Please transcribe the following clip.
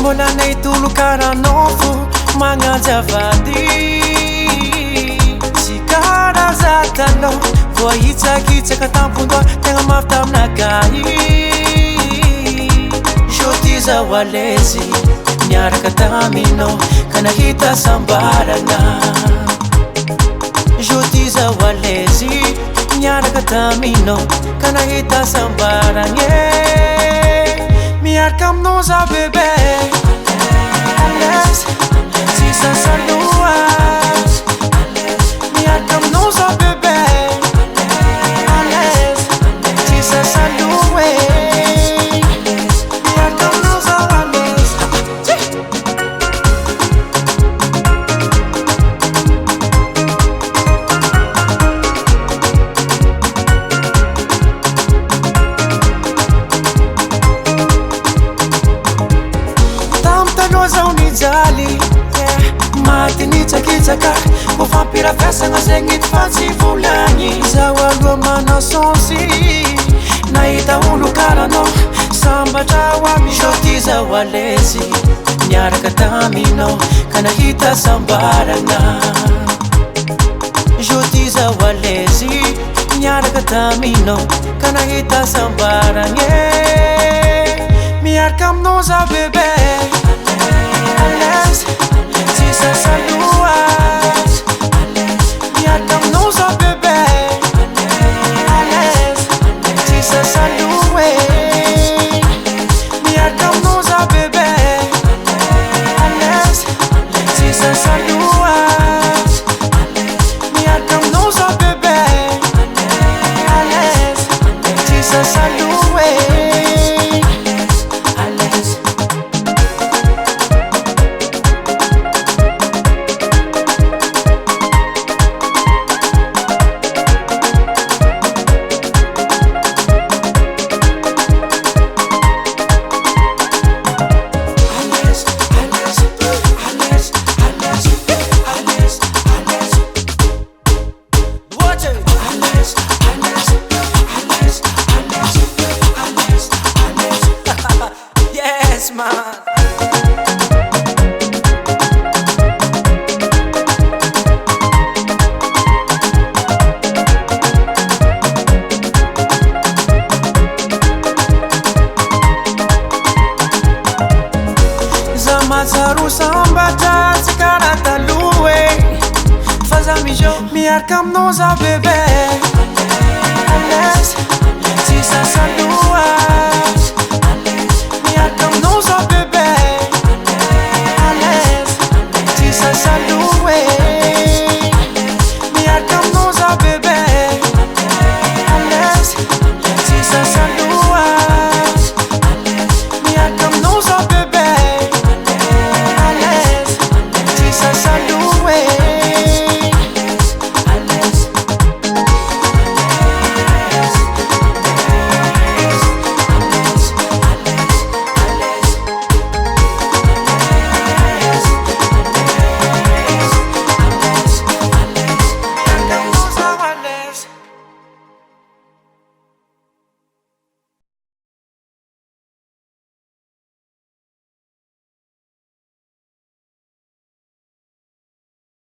mbola naitolo karanao fo magnajavady sy karaza talao voahitsakitsaka tampondoa tegna mafy taminakay jody zao alezy miaraka taminao ka nahita sambarana jody zao alezy miaraka taminao ka nahita sambarana miaraka aminao za bebe alezy sisa salohas miaraka aminao za bebe alezy sisa salohe miaraka aminao za alezy zao nijaly maty nitsakitsaka vofampirafesagna zegny fa tsy volagny zao aloha manasonsy nahita olo karanao sambatra hoami jody zao alezy miaraka taminao ka nahita sambarana jody zao alezy miaraka taminao ka nahita sambarana miaraka aminao za bebe alezy sisa salohas miaraka aminao za bebe alezy sisa salohe miaraka aminao za bebe alezy sisa salohas miaraka aminao za bebe alezy sisa salohe Yes, man. Zamazaru sambata tsikara talue faza mijo miaraka aminao za bebe